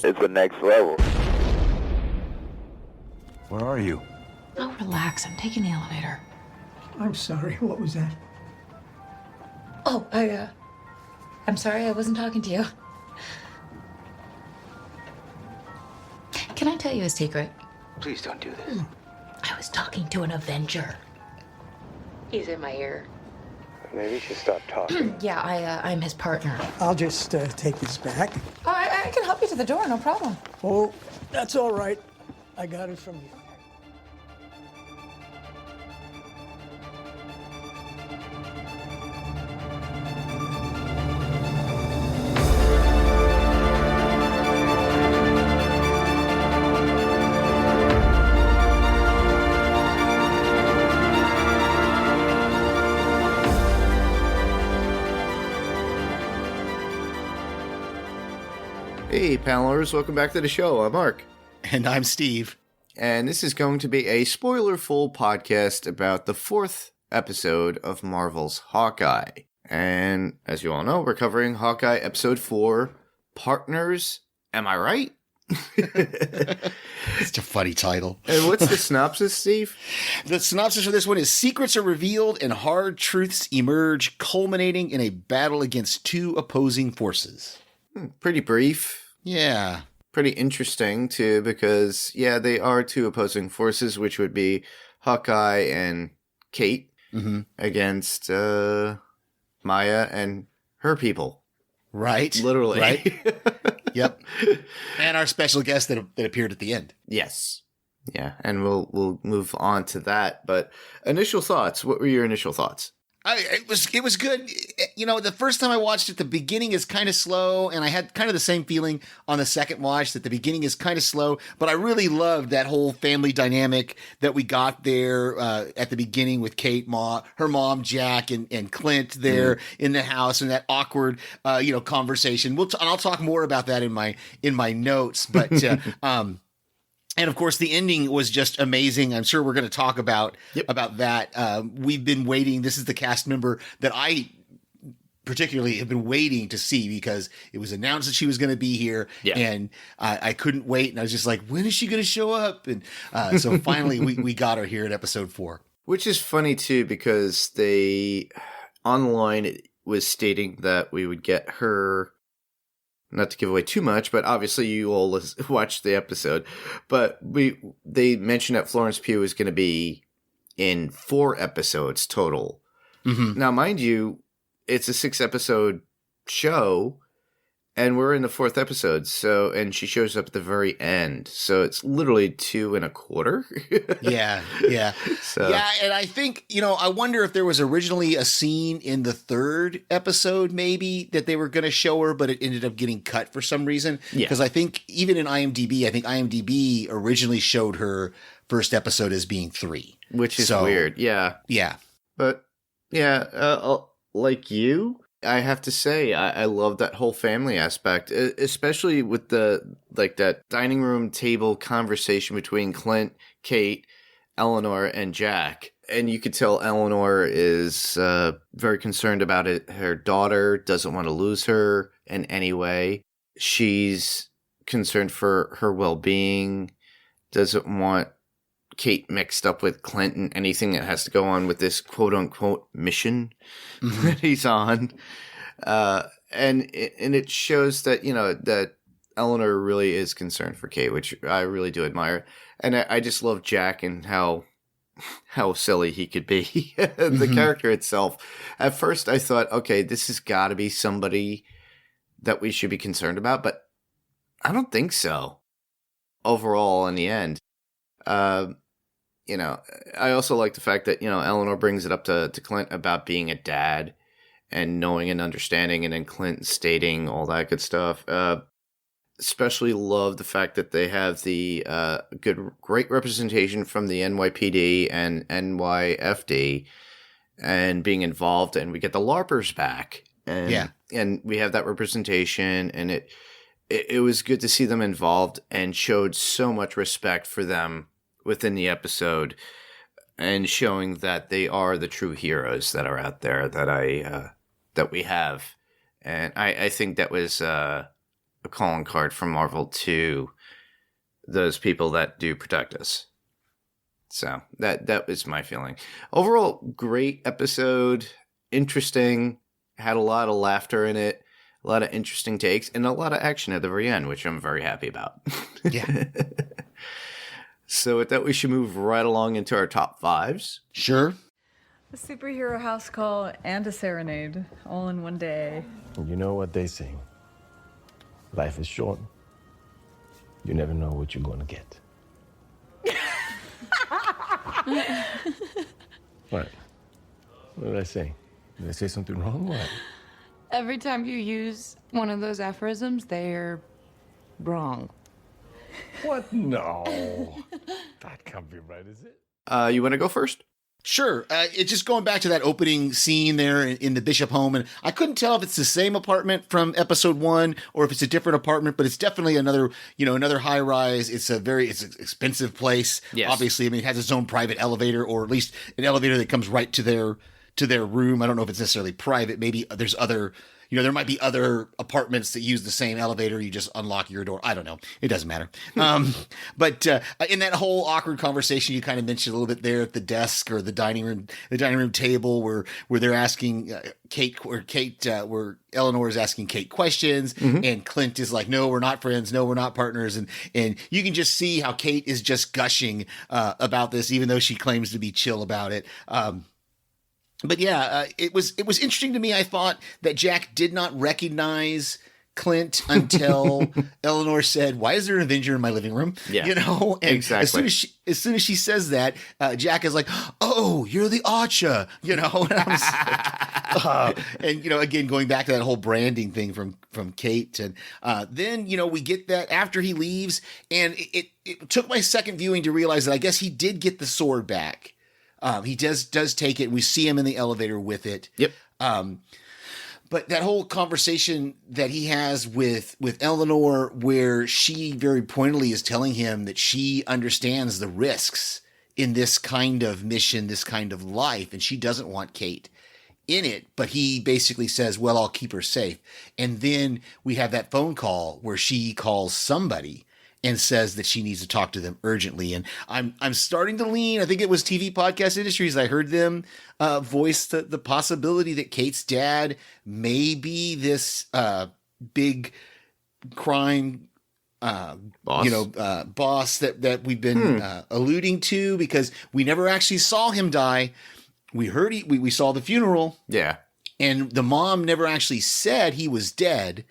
it's the next level. Where are you? Oh, relax. I'm taking the elevator. I'm sorry, what was that? Oh, I'm sorry, I wasn't talking to you. Can I tell you a secret? Please don't do this. I was talking to an Avenger. He's in my ear. Maybe you should stop talking. Yeah, I'm his partner. I'll just take this back. Oh, I can help you to the door, no problem. Oh, that's all right. I got it from you. Hey, panelers, welcome back to the show. I'm Mark. And I'm Steve. And this is going to be a spoiler-full podcast about the 4th episode of Marvel's Hawkeye. And as you all know, we're covering Hawkeye Episode 4, Partners. Am I right? It's a funny title. And what's the synopsis, Steve? The synopsis for this one is: secrets are revealed and hard truths emerge, culminating in a battle against two opposing forces. Pretty brief. Yeah. Pretty interesting, too, because, yeah, they are two opposing forces, which would be Hawkeye and Kate against Maya and her people. Right. Literally. Right. Yep. And our special guest that appeared at the end. Yes. Yeah, and we'll move on to that. But initial thoughts. What were your initial thoughts? It was good. You know, the first time I watched it, the beginning is kind of slow, and I had kind of the same feeling on the second watch that the beginning is kind of slow, but I really loved that whole family dynamic that we got there at the beginning with Kate, her mom, Jack, and Clint there in the house, and that awkward, conversation. And I'll talk more about that in my notes, but and of course, the ending was just amazing. I'm sure we're going to talk about that. We've been waiting. This is the cast member that I particularly have been waiting to see because it was announced that she was going to be here, and I couldn't wait. And I was just like, when is she going to show up? And so finally, we got her here at episode 4. Which is funny too, because they online it was stating that we would get her. Not to give away too much, but obviously you all watched the episode. But they mentioned that Florence Pugh is going to be in 4 episodes total. Mm-hmm. Now, mind you, it's a 6-episode show, and we're in the 4th episode. And she shows up at the very end, so it's literally 2 1/4. Yeah. So. Yeah, and I think, I wonder if there was originally a scene in the 3rd episode, maybe, that they were going to show her, but it ended up getting cut for some reason. Because I think even in IMDb originally showed her first episode as being 3. Which is weird, yeah. Yeah. But, yeah, like you, I have to say, I love that whole family aspect, especially with that dining room table conversation between Clint, Kate, Eleanor, and Jack. And you could tell Eleanor is very concerned about it. Her daughter doesn't want to lose her in any way. She's concerned for her well-being, doesn't want Kate mixed up with Clint and anything that has to go on with this quote-unquote mission that he's on. And it shows that, that Eleanor really is concerned for Kate, which I really do admire. And I just love Jack and how silly he could be. The character itself. At first I thought, okay, this has got to be somebody that we should be concerned about, but I don't think so overall in the end. I also like the fact that, Eleanor brings it up to Clint about being a dad and knowing and understanding, and then Clint stating all that good stuff. Especially love the fact that they have the great representation from the NYPD and NYFD and being involved, and we get the LARPers back. And we have that representation, and it was good to see them involved and showed so much respect for them within the episode, and showing that they are the true heroes that are out there that we have. And I think that was a calling card from Marvel to those people that do protect us. So that was my feeling. Overall, great episode. Interesting. Had a lot of laughter in it. A lot of interesting takes. And a lot of action at the very end, which I'm very happy about. Yeah. So with that, we should move right along into our top fives. Sure. A superhero house call and a serenade, all in one day. You know what they say. Life is short. You never know what you're going to get. What? What did I say? Did I say something wrong? What? Every time you use one of those aphorisms, they're wrong. What? No. That can't be right, is it? You want to go first? Sure. It's just going back to that opening scene there in the Bishop home. And I couldn't tell if it's the same apartment from episode 1 or if it's a different apartment, but it's definitely another high rise. It's an expensive place. Yes. Obviously, I mean, it has its own private elevator, or at least an elevator that comes right to their room. I don't know if it's necessarily private. Maybe there's other, there might be other apartments that use the same elevator. You just unlock your door. I don't know. It doesn't matter. But in that whole awkward conversation, you kind of mentioned a little bit there at the desk or the dining room table where they're asking where Eleanor is asking Kate questions, and Clint is like, "No, we're not friends. No, we're not partners." And you can just see how Kate is just gushing about this, even though she claims to be chill about it. But yeah, it was interesting to me. I thought that Jack did not recognize Clint until Eleanor said, "Why is there an Avenger in my living room?" Yeah, and exactly. As soon as she says that, Jack is like, "Oh, you're the Archer," and I'm just like, and again, going back to that whole branding thing from Kate, and then we get that after he leaves, and it took my second viewing to realize that I guess he did get the sword back. He does take it, and we see him in the elevator with it. Yep. But that whole conversation that he has with Eleanor, where she very pointedly is telling him that she understands the risks in this kind of mission, this kind of life, and she doesn't want Kate in it, but he basically says, "Well, I'll keep her safe." And then we have that phone call where she calls somebody and says that she needs to talk to them urgently. And I'm starting to lean, I think it was TV Podcast Industries, I heard them voice the possibility that Kate's dad may be this big crime boss that we've been alluding to, because we never actually saw him die. We heard we saw the funeral. Yeah. And the mom never actually said he was dead.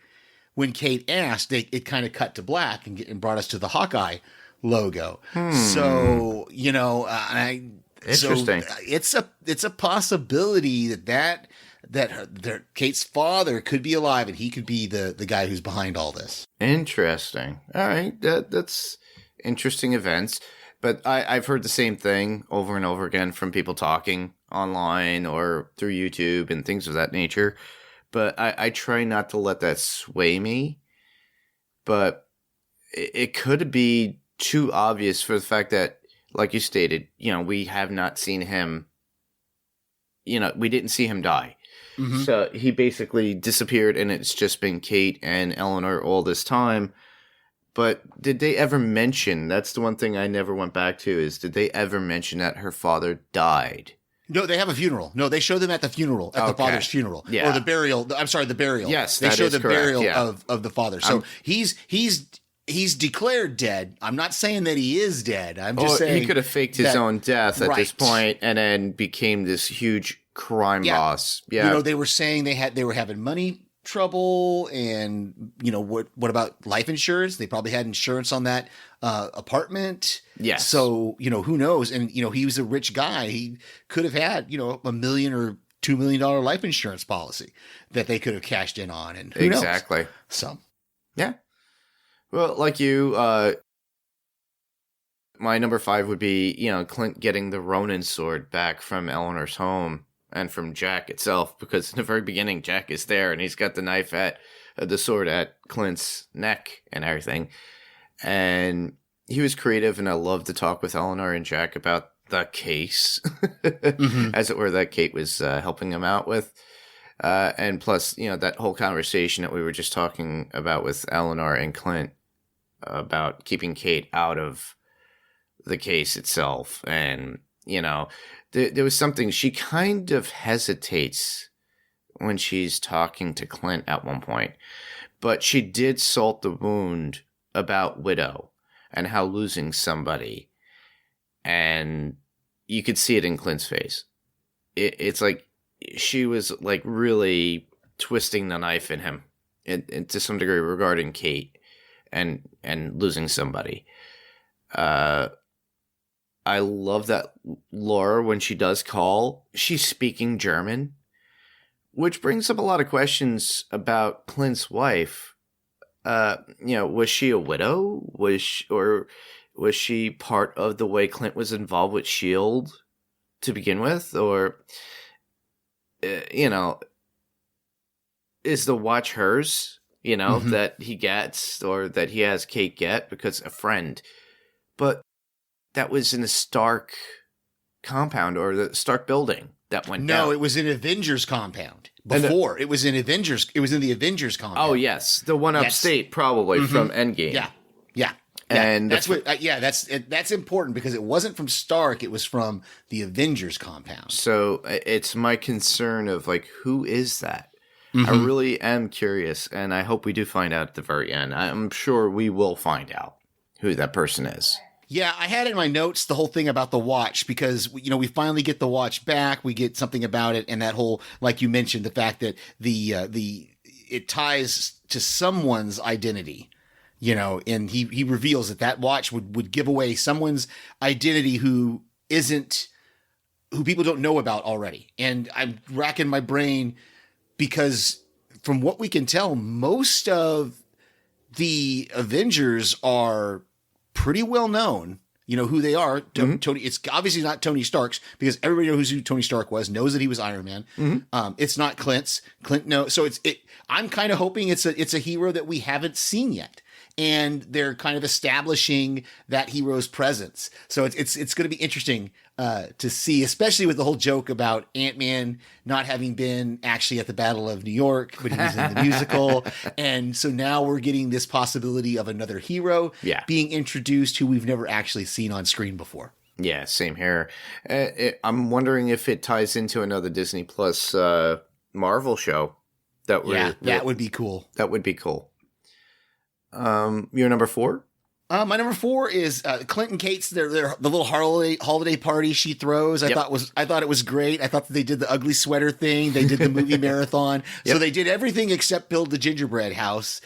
When Kate asked, it kind of cut to black and brought us to the Hawkeye logo. So, interesting. So it's a possibility that Kate's father could be alive, and he could be the guy who's behind all this. Interesting. All right, that's interesting events. But I've heard the same thing over and over again from people talking online or through YouTube and things of that nature. But I try not to let that sway me. But it could be too obvious for the fact that, like you stated, we have not seen him. We didn't see him die. Mm-hmm. So he basically disappeared, and it's just been Kate and Eleanor all this time. But did they ever mention, that's the one thing I never went back to, is did they ever mention that her father died? No, they have a funeral. No, they show them at the funeral, at the father's funeral. Yeah. Or the burial. I'm sorry, the burial. Yes, they show the correct. burial of the father. So he's declared dead. I'm not saying that he is dead. I'm just saying he could have faked his own death at this point and then became this huge crime boss. Yeah. They were saying they were having money trouble, and what about life insurance? They probably had insurance on that apartment. Yes. So who knows? And he was a rich guy. He could have had $1 million or $2 million life insurance policy that they could have cashed in on. And who knows? Exactly. So yeah. Well, like you, my number 5 would be Clint getting the Ronin sword back from Eleanor's home. And from Jack itself, because in the very beginning, Jack is there and he's got the knife at the sword at Clint's neck and everything. And he was creative, and I love to talk with Eleanor and Jack about the case, as it were, that Kate was helping him out with. And plus, that whole conversation that we were just talking about with Eleanor and Clint about keeping Kate out of the case itself. And, there was something, she kind of hesitates when she's talking to Clint at one point, but she did salt the wound about Widow and how losing somebody, and you could see it in Clint's face. It's like she was like really twisting the knife in him, and to some degree regarding Kate and losing somebody. I love that Laura, when she does call, she's speaking German, which brings up a lot of questions about Clint's wife. Was she a widow? Was she part of the way Clint was involved with S.H.I.E.L.D. to begin with? Or, is the watch hers, that he gets, or that he has Kate get because a friend? But that was in the Stark compound, or the Stark building that went down. No, it was in Avengers compound. Before it was in Avengers, it was in the Avengers compound. Oh yes, the one upstate, probably from Endgame. Yeah. And that's what. That's important because it wasn't from Stark; it was from the Avengers compound. So it's my concern of like, who is that? I really am curious, and I hope we do find out at the very end. I'm sure we will find out who that person is. Yeah, I had in my notes the whole thing about the watch because, we finally get the watch back. We get something about it. And that whole, like you mentioned, the fact that it ties to someone's identity, and he reveals that watch would give away someone's identity who people don't know about already. And I'm racking my brain because from what we can tell, most of the Avengers are pretty well known, who they are. Tony, it's obviously not Tony Stark's because everybody knows who Tony Stark was, knows that he was Iron Man. It's not Clint's. Clint, no. So I'm kind of hoping it's a hero that we haven't seen yet, and they're kind of establishing that hero's presence. So it's going to be interesting to see, especially with the whole joke about Ant-Man not having been actually at the Battle of New York, but he was in the musical. And so now we're getting this possibility of another hero being introduced who we've never actually seen on screen before. Yeah, same here. I'm wondering if it ties into another Disney Plus Marvel show. That would be cool. That would be cool. Your number 4? My number 4 is Clint and Kate's the little holiday party she throws. I thought it was great. I thought that they did the ugly sweater thing. They did the movie marathon. So they did everything except build the gingerbread houses.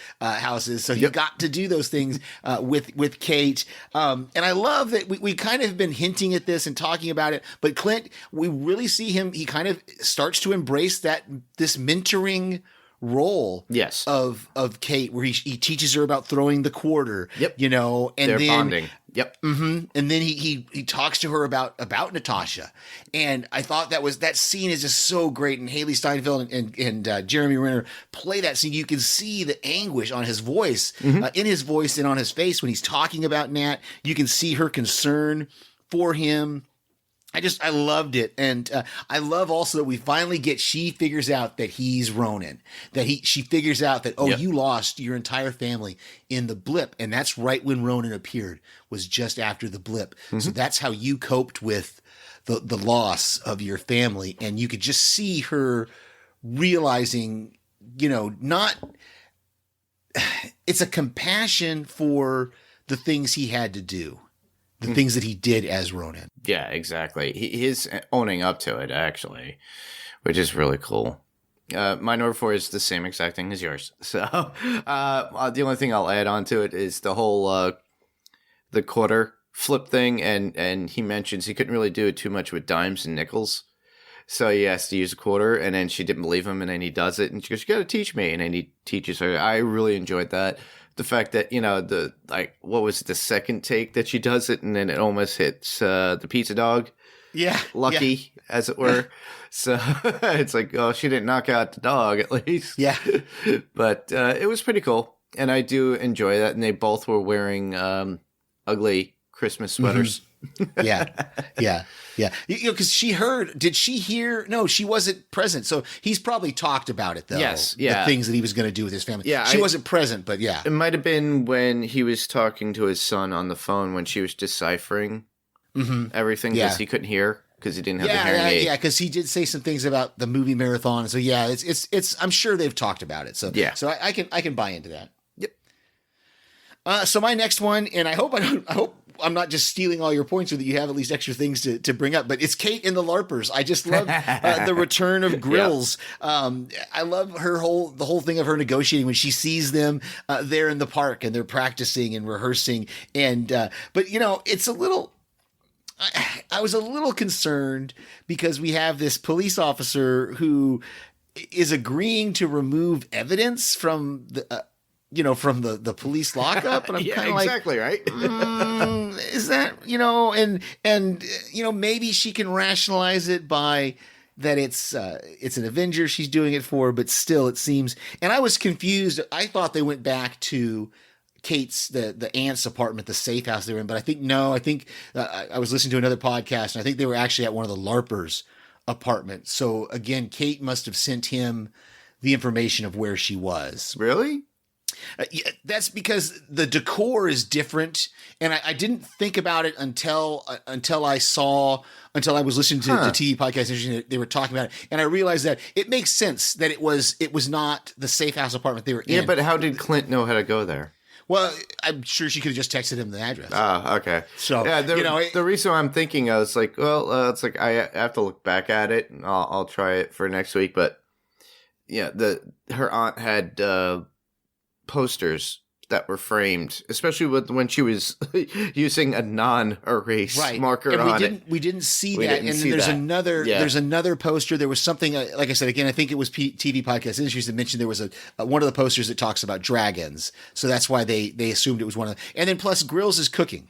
So you got to do those things with Kate. And I love that we kind of have been hinting at this and talking about it. But Clint, we really see him. He kind of starts to embrace this mentoring role of Kate, where he teaches her about throwing the quarter, and they're then bonding. And then he talks to her about Natasha, and I thought that scene is just so great. And Haley Steinfeld and Jeremy Renner play that scene. You can see the anguish on his voice, in his voice and on his face when he's talking about Nat. You can see her concern for him. I loved it. And I love also that we finally she figures out that he's Ronin, she figures out that, you lost your entire family in the blip. And that's right when Ronin appeared, was just after the blip. So that's how you coped with the loss of your family. And you could just see her realizing, it's a compassion for the things he had to do. The things that he did as Ronin. Yeah, exactly. He is owning up to it, actually, which is really cool. My number 4 is the same exact thing as yours. So the only thing I'll add on to it is the whole the quarter flip thing. And he mentions he couldn't really do it too much with dimes and nickels. So he has to use a quarter, and then she didn't believe him, and then he does it. And she goes, "You got to teach me." And then he teaches her. I really enjoyed that. The fact that, what was the second take that she does it, and then it almost hits the pizza dog. Yeah. Lucky, as it were. So it's like, oh, she didn't knock out the dog, at least. Yeah. But it was pretty cool. And I do enjoy that. And they both were wearing ugly Christmas sweaters. Yeah. Because did she hear? No, she wasn't present. So he's probably talked about it, though. Yes, yeah. The things that he was going to do with his family. Yeah, she wasn't present, but yeah. It might have been when he was talking to his son on the phone when she was deciphering everything because he couldn't hear because he didn't have the hearing aid. Yeah, because he did say some things about the movie marathon. So yeah, it's. I'm sure they've talked about it. So yeah. So I can buy into that. Yep. So my next one, and I hope I'm not just stealing all your points, or that you have at least extra things to bring up. But it's Kate and the LARPers. I just love the return of Grills. I love the whole thing of her negotiating when she sees them there in the park and they're practicing and rehearsing. And but it's a little. I was a little concerned because we have this police officer who is agreeing to remove evidence from the. From the police lockup, and I'm kind of exactly right. Is that and maybe she can rationalize it by that it's an Avenger she's doing it for, but still it seems. And I was confused. I thought they went back to Kate's the aunt's apartment, the safe house they were in, but I think no. I think I was listening to another podcast, and I think they were actually at one of the LARPers' apartments. So again, Kate must have sent him the information of where she was. Really? Yeah, that's because the decor is different, and I didn't think about it until I was listening to the TV podcast. They were talking about it, and I realized that it makes sense that it was not the safe house apartment they were in. Yeah, but how did Clint know how to go there? Well, I'm sure she could have just texted him the address. Ah, okay. So yeah, the reason I'm thinking, I was like, well, it's like I have to look back at it, and I'll try it for next week. But yeah, her aunt had posters that were framed, especially when she was using a non-erase marker on it. We didn't see that. And there's another poster. There was something, like I said, again, I think it was TV Podcast Industries that mentioned there was one of the posters that talks about dragons. So that's why they assumed it was one of them. And then plus Grills is cooking.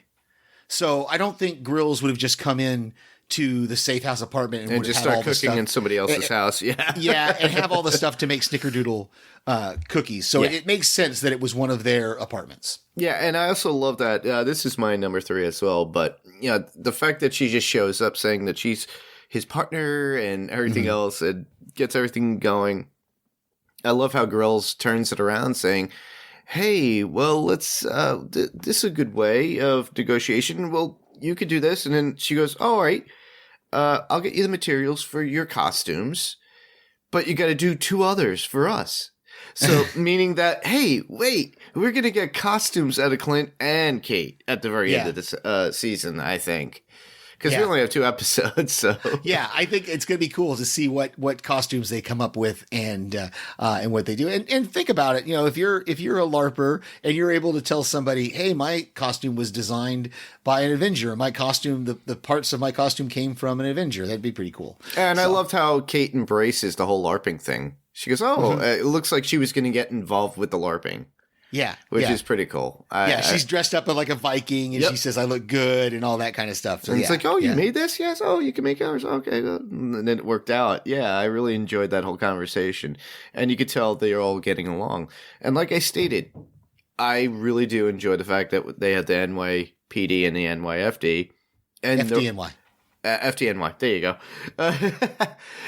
So I don't think Grills would have just come in to the safe house apartment and just start cooking in somebody else's house. Yeah. Yeah. And have all the stuff to make snickerdoodle cookies. So it makes sense that it was one of their apartments. Yeah. And I also love that. This is my number 3 as well. But the fact that she just shows up saying that she's his partner and everything else and gets everything going. I love how Grills turns it around saying, hey, well, let's, this is a good way of negotiation. Well, you could do this. And then she goes, oh, all right. I'll get you the materials for your costumes, but you got to do 2 others for us. So meaning that, hey, wait, we're going to get costumes out of Clint and Kate at the very end of this season, I think. Because we only have 2 episodes, so yeah, I think it's going to be cool to see what costumes they come up with and what they do. And think about it, if you're a LARPer and you're able to tell somebody, hey, my costume was designed by an Avenger, my costume, the parts of my costume came from an Avenger, that'd be pretty cool. And I loved how Kate embraces the whole LARPing thing. She goes, it looks like she was going to get involved with the LARPing. Yeah. Which is pretty cool. She's dressed up like a Viking and she says, I look good and all that kind of stuff. So, and it's like, oh, you made this? Yes. Oh, you can make ours. Okay. And then it worked out. Yeah. I really enjoyed that whole conversation. And you could tell they're all getting along. And like I stated, I really do enjoy the fact that they have the NYPD and the NYFD. And FDNY. FDNY. There you go.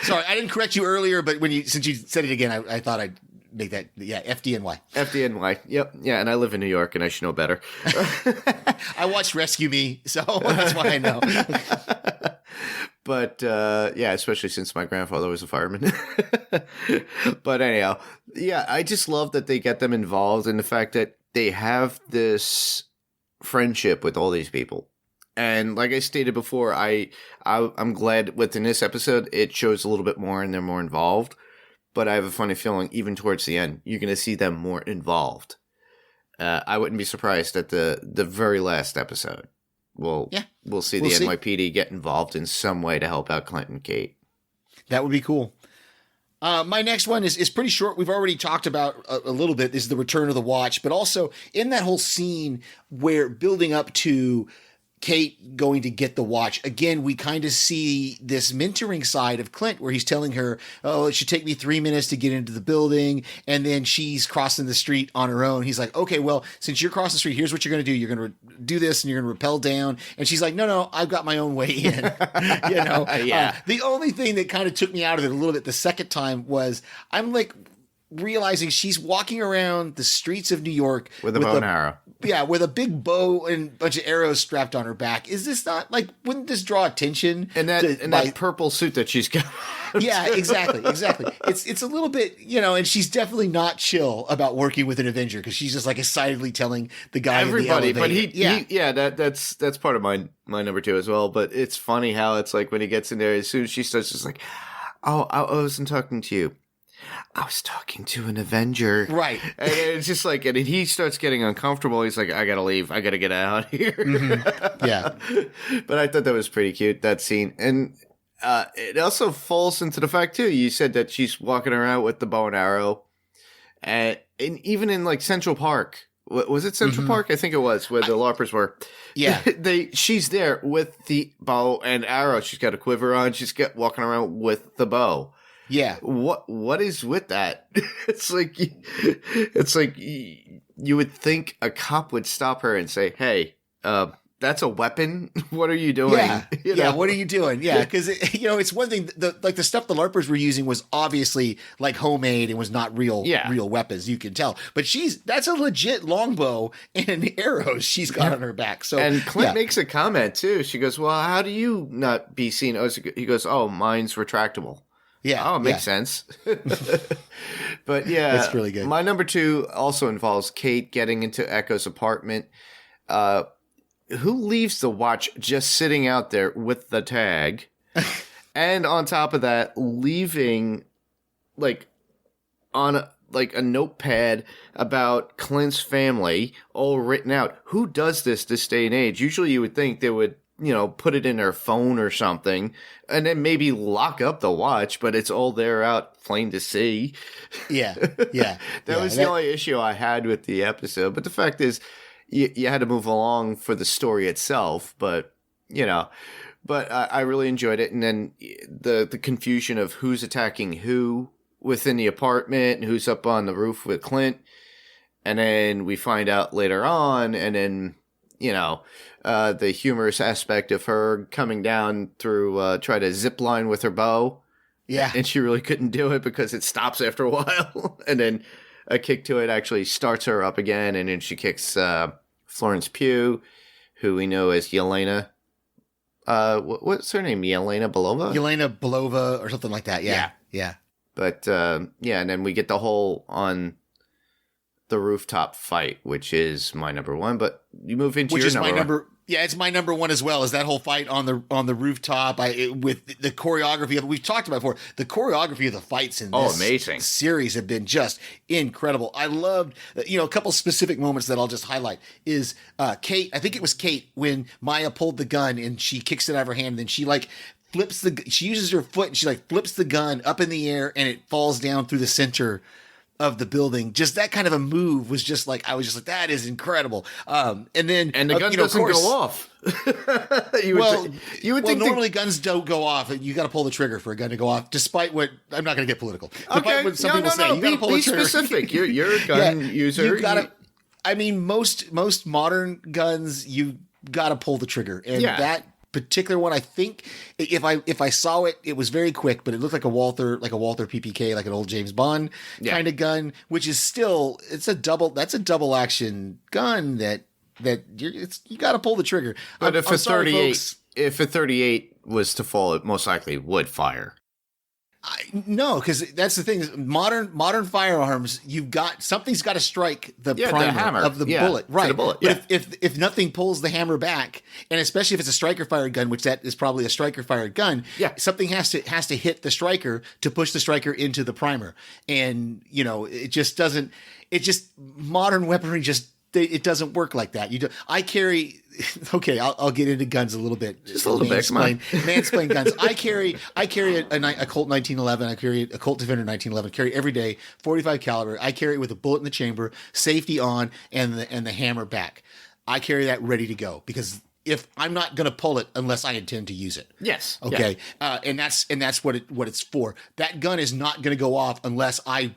Sorry, I didn't correct you earlier, but since you said it again, I thought I'd make that, FDNY. FDNY, yep. Yeah, and I live in New York, and I should know better. I watched Rescue Me, so that's why I know. But, especially since my grandfather was a fireman. But anyhow, I just love that they get them involved in the fact that they have this friendship with all these people. And like I stated before, I'm glad within this episode, it shows a little bit more and they're more involved. But I have a funny feeling, even towards the end, you're going to see them more involved. I wouldn't be surprised at the very last episode. We'll see the NYPD get involved in some way to help out Clint and Kate. That would be cool. My next one is pretty short. We've already talked about a little bit. This is the return of the watch. But also in that whole scene where building up to Kate going to get the watch. Again, we kind of see this mentoring side of Clint where he's telling her, oh, it should take me 3 minutes to get into the building. And then she's crossing the street on her own. He's like, okay, well, since you're crossing the street, here's what you're going to do. You're going to do this and you're going to rappel down. And she's like, no, I've got my own way in. Yeah. The only thing that kind of took me out of it a little bit the second time was I'm like realizing she's walking around the streets of New York with a bow and arrow. Yeah, with a big bow and a bunch of arrows strapped on her back. Is this not like? Wouldn't this draw attention? And that purple suit that she's got. Yeah, exactly. It's a little bit, and she's definitely not chill about working with an Avenger because she's just like excitedly telling the guy everybody. In the elevator. But that's part of my number 2 as well. But it's funny how it's like when he gets in there, as soon as she starts, just like, oh, I wasn't talking to you. I was talking to an Avenger. Right. And it's just like, and he starts getting uncomfortable. He's like, I gotta leave. I gotta get out of here. Mm-hmm. Yeah. But I thought that was pretty cute, that scene. And it also falls into the fact, too, you said that she's walking around with the bow and arrow. And even in like Central Park, was it Central Park? I think it was, where the LARPers were. Yeah. She's there with the bow and arrow. She's got a quiver on. She's walking around with the bow. Yeah. What is with that? It's like you would think a cop would stop her and say, "Hey, that's a weapon. What are you doing?" Yeah. What are you doing? Yeah, because it's one thing. The stuff the LARPers were using was obviously like homemade and was not real weapons. You can tell, but that's a legit longbow and arrows she's got on her back. So and Clint makes a comment too. She goes, "Well, how do you not be seen?" He goes, "Oh, mine's retractable." Yeah. Oh, it makes sense. But yeah, that's really good. My number 2 also involves Kate getting into Echo's apartment. Who leaves the watch just sitting out there with the tag? And on top of that, leaving like on a notepad about Clint's family all written out. Who does this day and age? Usually you would think they would, put it in their phone or something and then maybe lock up the watch, but it's all there out plain to see. Yeah. That was the only issue I had with the episode. But the fact is, you had to move along for the story itself, but I really enjoyed it. And then the confusion of who's attacking who within the apartment and who's up on the roof with Clint. And then we find out later on, and then, the humorous aspect of her coming down through, try to zip line with her bow. Yeah. And she really couldn't do it because it stops after a while. And then a kick to it actually starts her up again. And then she kicks Florence Pugh, who we know as Yelena. What's her name? Yelena Belova? Yelena Belova or something like that. Yeah. But, and then we get the whole on the rooftop fight, which is my number 1. But you move into which your is number my number. 1. Yeah, it's my number 1 as well. Is that whole fight on the rooftop? With the choreography of it, we've talked about before. The choreography of the fights in this amazing series have been just incredible. I loved, a couple specific moments that I'll just highlight. Is Kate? I think it was Kate when Maya pulled the gun and she kicks it out of her hand, and then she she uses her foot and she flips the gun up in the air and it falls down through the center of the building. Just that kind of a move was just like, I was just like, that is incredible. And the gun doesn't go off. you would think normally guns don't go off. You got to pull the trigger for a gun to go off, despite what, I'm not going to get political. Okay. What some people say. You got to pull the trigger. Be specific. You're a gun user. You got to, most modern guns, you got to pull the trigger. And that particular one, I think if I saw it, it was very quick, but it looked like a Walther PPK, like an old James Bond kind of gun, which is still, that's a double action gun that you got to pull the trigger. But if a 38 was to fall, it most likely would fire. No, because that's the thing. Modern firearms, something's got to strike the primer hammer of the bullet, right? The bullet, but if nothing pulls the hammer back, and especially if it's a striker fired gun, which that is probably a striker fired gun, something has to hit the striker to push the striker into the primer, and it just doesn't. Modern weaponry it doesn't work like that. I carry. Okay, I'll get into guns a little bit. Just a little bit. Mansplain guns. I carry a Colt 1911. I carry a Colt Defender 1911. I carry every day 45 caliber. I carry it with a bullet in the chamber, safety on, and the hammer back. I carry that ready to go because if I'm not going to pull it unless I intend to use it. Yes. Okay. And that's what it's for. That gun is not going to go off unless I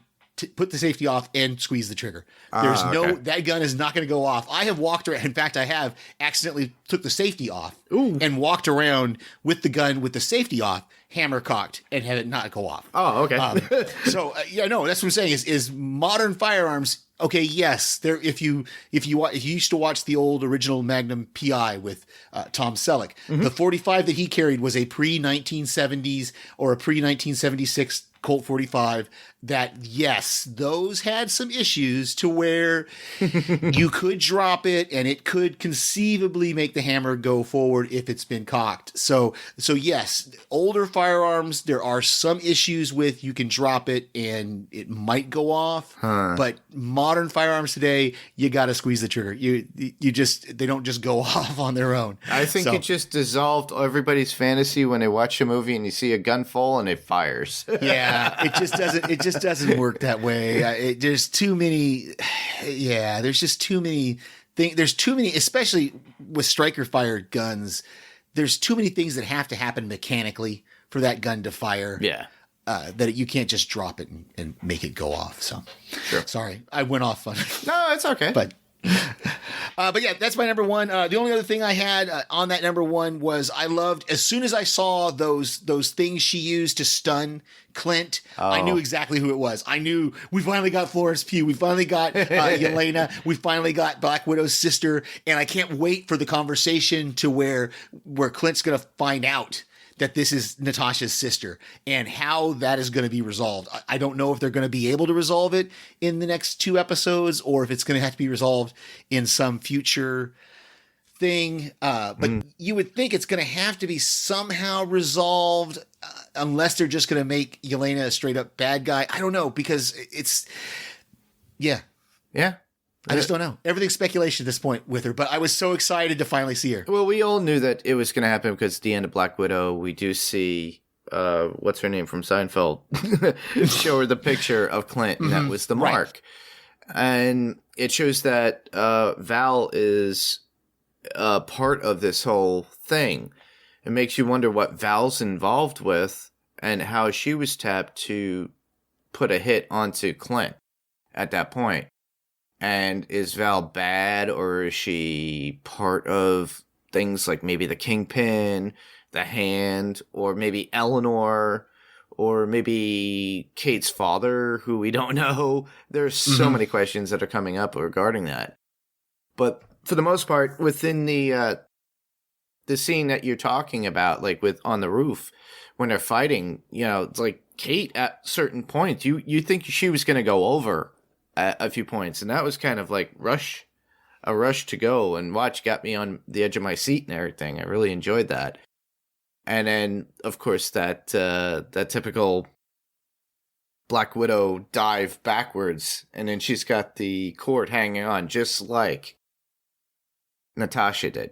put the safety off and squeeze the trigger. That gun is not going to go off. I have walked around. In fact, I have accidentally took the safety off and walked around with the gun with the safety off, hammer cocked, and had it not go off. Oh, okay. That's what I'm saying is modern firearms. Okay, yes, there. If you used to watch the old original Magnum PI with Tom Selleck, the 45 that he carried was a pre-1970s or a pre-1976 Colt 45 that, yes, those had some issues to where you could drop it and it could conceivably make the hammer go forward if it's been cocked. So yes, older firearms, there are some issues with you can drop it and it might go off, but modern firearms today, you got to squeeze the trigger. They don't just go off on their own. I think it just dissolved everybody's fantasy when they watch a movie and you see a gun fall and it fires. Yeah, it just doesn't work that way. There's too many. Yeah, there's just too many things. There's too many, especially with striker fired guns. There's too many things that have to happen mechanically for that gun to fire. Yeah. That you can't just drop it and make it go off. So, sure. Sorry, I went off on. No, it's okay. But yeah, that's my number one. The only other thing I had on that number one was I loved as soon as I saw those things she used to stun Clint. I knew exactly who it was. I knew we finally got Florence Pugh. We finally got Yelena. We finally got Black Widow's sister. And I can't wait for the conversation to where Clint's going to find out that this is Natasha's sister and how that is going to be resolved. I don't know if they're going to be able to resolve it in the next 2 episodes or if it's going to have to be resolved in some future thing. But you would think it's going to have to be somehow resolved unless they're just going to make Yelena a straight up bad guy. I don't know because yeah. I just don't know. Everything's speculation at this point with her, but I was so excited to finally see her. Well, we all knew that it was going to happen because at the end of Black Widow, we do see, what's her name from Seinfeld, show her the picture of Clint, and that was the mark. Right. And it shows that Val is part of this whole thing. It makes you wonder what Val's involved with and how she was tapped to put a hit onto Clint at that point. And is Val bad, or is she part of things like maybe the Kingpin, the Hand, or maybe Eleanor, or maybe Kate's father, who we don't know? There's so many questions that are coming up regarding that. But for the most part, within the scene that you're talking about, like with on the roof, when they're fighting, it's like Kate at certain points, you think she was going to go over a few points, and that was kind of like a rush to go and watch. Got me on the edge of my seat and everything. I really enjoyed that. And then, of course, that typical Black Widow dive backwards, and then she's got the cord hanging on just like Natasha did.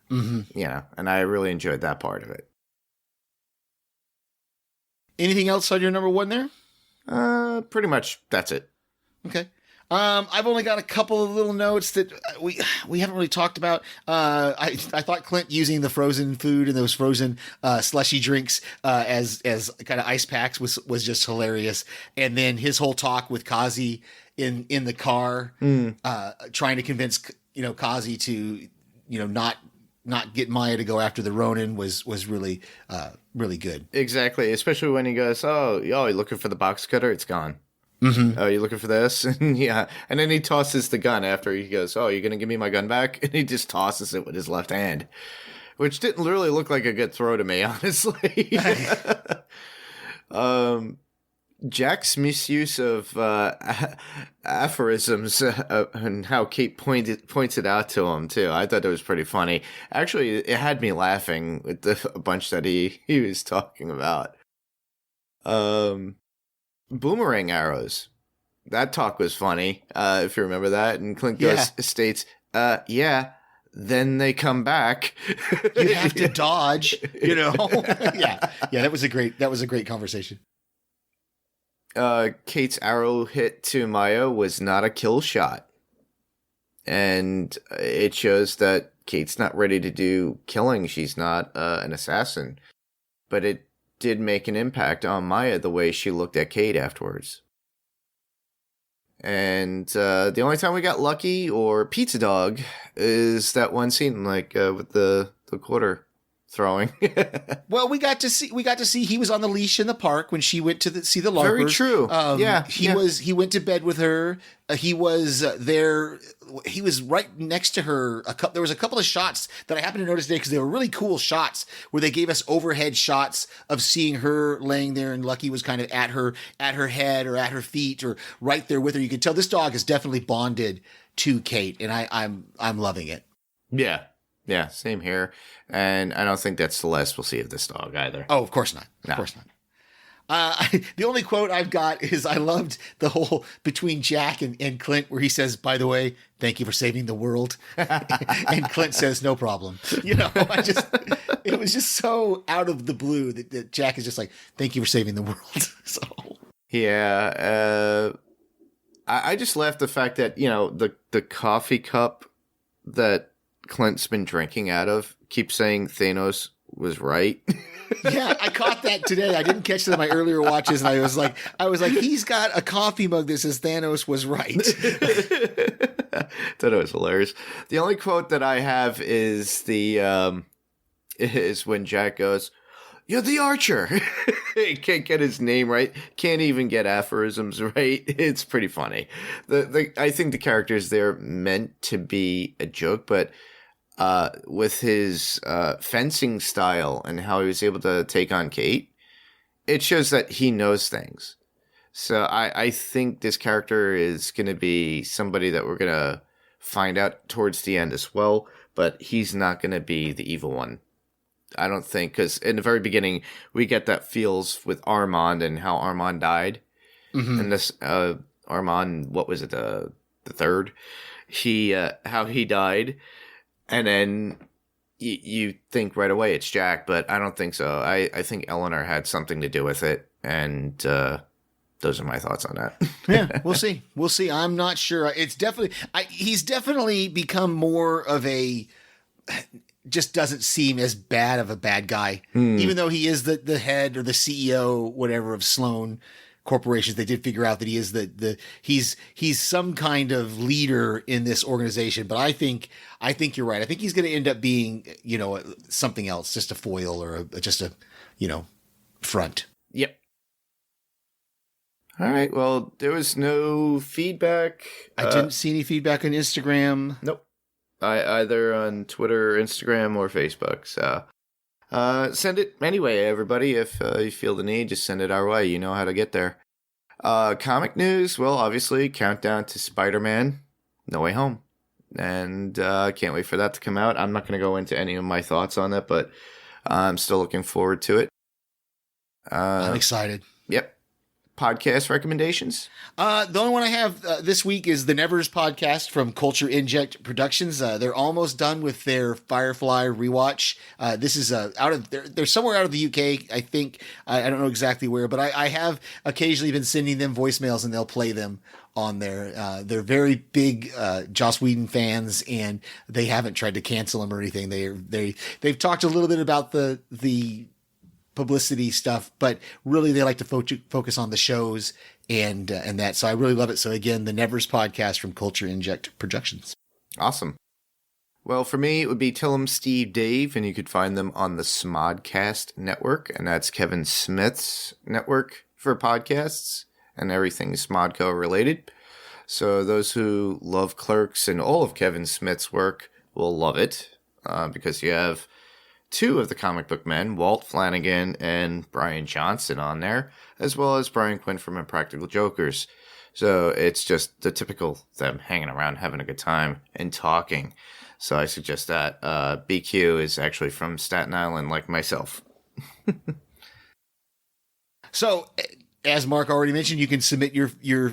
And I really enjoyed that part of it. Anything else on your number one there? Pretty much that's it. Okay. I've only got a couple of little notes that we haven't really talked about. I thought Clint using the frozen food and those frozen slushy drinks as kind of ice packs was just hilarious. And then his whole talk with Kazi in the car, trying to convince Kazi to not get Maya to go after the Ronin was really really good. Exactly, especially when he goes, "Oh, you're looking for the box cutter? It's gone." Oh, you looking for this? Yeah. And then he tosses the gun after he goes, "Oh, you're going to give me my gun back?" And he just tosses it with his left hand, which didn't really look like a good throw to me, honestly. Jack's misuse of aphorisms and how Kate points it out to him, too. I thought it was pretty funny. Actually, it had me laughing with a bunch that he was talking about. Boomerang arrows. That talk was funny, if you remember that. And Clint states, then they come back. You have to dodge, Yeah, that was a great conversation. Kate's arrow hit to Maya was not a kill shot. And it shows that Kate's not ready to do killing. She's not an assassin. But it did make an impact on Maya the way she looked at Kate afterwards. And the only time we got lucky or pizza dog is that one scene, like with the quarter throwing. Well, we got to see he was on the leash in the park when she went to see the LARPers. Very true. He went to bed with her. He was there. He was right next to her. There was a couple of shots that I happened to notice today because they were really cool shots where they gave us overhead shots of seeing her laying there, and Lucky was kind of at her head or at her feet or right there with her. You could tell this dog is definitely bonded to Kate, and I'm loving it. Yeah. Yeah, same here. And I don't think that's the last we'll see of this dog either. Oh, of course not. No. Of course not. The only quote I've got is I loved the whole between Jack and Clint where he says, by the way, thank you for saving the world. And Clint says, no problem. You know, it was just so out of the blue that Jack is just like, thank you for saving the world. So yeah. I just laughed the fact that, you know, the coffee cup that Clint's been drinking out of keeps saying Thanos was right. Yeah, I caught that today. I didn't catch that in my earlier watches, and I was like, he's got a coffee mug that says Thanos was right. That was hilarious. The only quote that I have is is when Jack goes, "You're the archer." He can't get his name right. Can't even get aphorisms right. It's pretty funny. I think the characters there meant to be a joke, but with his fencing style and how he was able to take on Kate, it shows that he knows things. So I think this character is going to be somebody that we're going to find out towards the end as well, but he's not going to be the evil one. I don't think, because in the very beginning, we get that feels with Armand and how Armand died. Mm-hmm. And this Armand, what was it, the third? How he died. And then you think right away it's Jack, but I don't think so. I think Eleanor had something to do with it, and those are my thoughts on that. Yeah, we'll see. We'll see. I'm not sure. It's definitely he's definitely become more of a just doesn't seem as bad of a bad guy, even though he is the head or the CEO, whatever, of Sloan Corporations. They did figure out that he is he's some kind of leader in this organization. But I think you're right. I think he's going to end up being, you know, something else, just a foil or just a, you know, front. Yep. All right. Well, there was no feedback. I didn't see any feedback on Instagram. Nope. Either on Twitter, Instagram, or Facebook. So send it anyway, everybody. If you feel the need, just send it our way. You know how to get there. Comic news, well, obviously, countdown to Spider-Man No Way Home. And can't wait for that to come out. I'm not going to go into any of my thoughts on it, but I'm still looking forward to it. I'm excited. Yep. Podcast recommendations? The only one I have this week is the Nevers podcast from Culture Inject Productions. They're almost done with their Firefly rewatch. This is they're somewhere out of the UK, I think. I don't know exactly where, but I have occasionally been sending them voicemails and they'll play them on there. They're very big Joss Whedon fans, and they haven't tried to cancel him or anything. They've talked a little bit about the publicity stuff, but really they like to focus on the shows and that. So I really love it. So again, the Nevers podcast from Culture Inject Productions. Awesome. Well, for me, it would be Tillum, Steve, Dave, and you could find them on the Smodcast network, and that's Kevin Smith's network for podcasts, and everything Smodco related. So those who love Clerks and all of Kevin Smith's work will love it, because you have two of the comic book men, Walt Flanagan and Brian Johnson, on there, as well as Brian Quinn from Impractical Jokers. So it's just the typical them hanging around, having a good time, and talking. So I suggest that. BQ is actually from Staten Island, like myself. So as Mark already mentioned, you can submit your you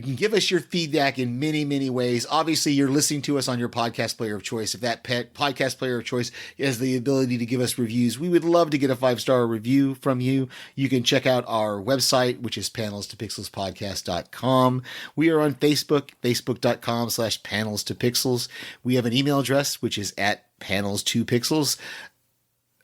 can give us your feedback in many, many ways. Obviously, you're listening to us on your podcast player of choice. If that podcast player of choice has the ability to give us reviews, we would love to get a 5-star review from you. You can check out our website, which is panelstopixelspodcast.com. We are on Facebook, facebook.com/panelstopixels. We have an email address, which is at panels2pixels.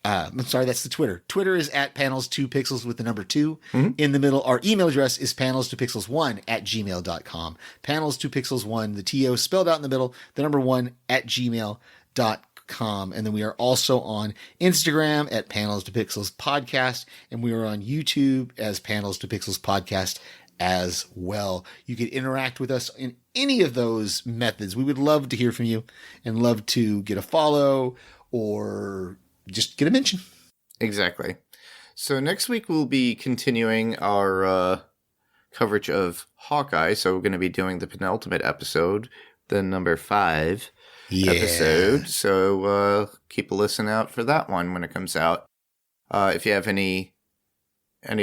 I'm sorry, that's the Twitter. Twitter is at panels2pixels with the number 2 in the middle. Our email address is panelstopixels1@gmail.com. Panels2pixels1, the TO spelled out in the middle, the number 1@gmail.com. And then we are also on Instagram at Panels2Pixels Podcast, and we are on YouTube as Panels2Pixels Podcast as well. You can interact with us in any of those methods. We would love to hear from you and love to get a follow or just get a mention. Exactly. So next week we'll be continuing our coverage of Hawkeye. So we're going to be doing the penultimate episode, the number 5 episode. So keep a listen out for that one when it comes out. If you have any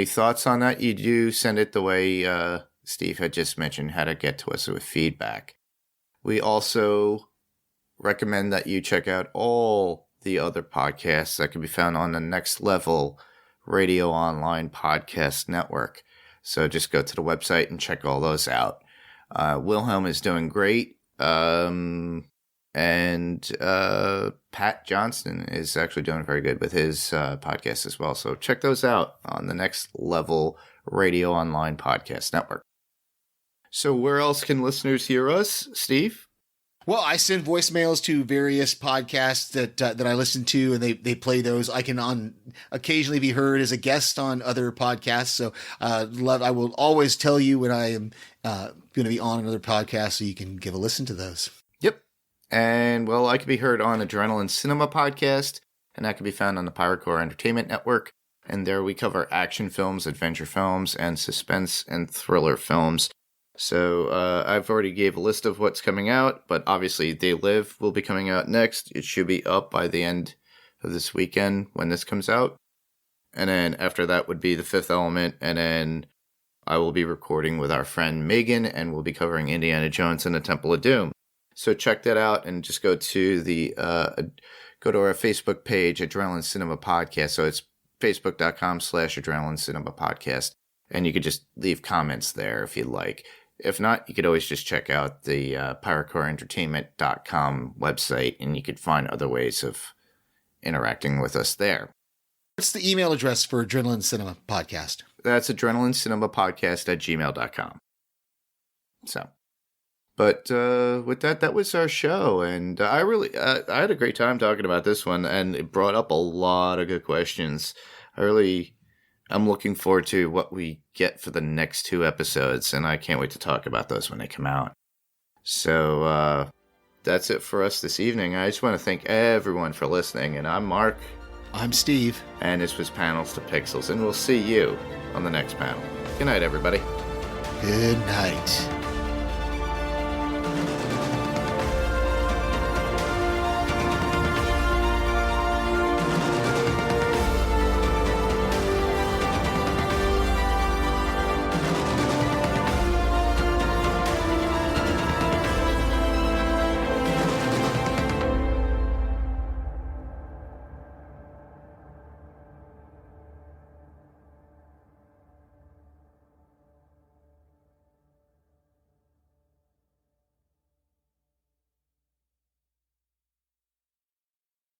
thoughts on that, you do send it the way Steve had just mentioned, how to get to us with feedback. We also recommend that you check out all the other podcasts that can be found on the Next Level Radio Online Podcast Network. So just go to the website and check all those out. Wilhelm is doing great. And Pat Johnston is actually doing very good with his podcast as well. So check those out on the Next Level Radio Online Podcast Network. So where else can listeners hear us, Steve? Well, I send voicemails to various podcasts that I listen to, and they play those. I can occasionally be heard as a guest on other podcasts. So I will always tell you when I am going to be on another podcast, so you can give a listen to those. Yep. And, well, I can be heard on Adrenaline Cinema Podcast, and that can be found on the Pirate Core Entertainment Network. And there we cover action films, adventure films, and suspense and thriller films. So I've already gave a list of what's coming out, but obviously They Live will be coming out next. It should be up by the end of this weekend when this comes out. And then after that would be The Fifth Element, and then I will be recording with our friend Megan, and we'll be covering Indiana Jones and the Temple of Doom. So check that out, and just go to our Facebook page, Adrenaline Cinema Podcast. So it's facebook.com/Adrenaline Cinema Podcast. And you could just leave comments there if you'd like. If not, you could always just check out the PirateCoreEntertainment.com website, and you could find other ways of interacting with us there. What's the email address for Adrenaline Cinema Podcast? That's AdrenalineCinemaPodcast@gmail.com. So, but with that was our show, and I had a great time talking about this one, and it brought up a lot of good questions. I'm looking forward to what we get for the next 2 episodes, and I can't wait to talk about those when they come out. So that's it for us this evening. I just want to thank everyone for listening, and I'm Mark. I'm Steve. And this was Panels to Pixels, and we'll see you on the next panel. Good night, everybody. Good night.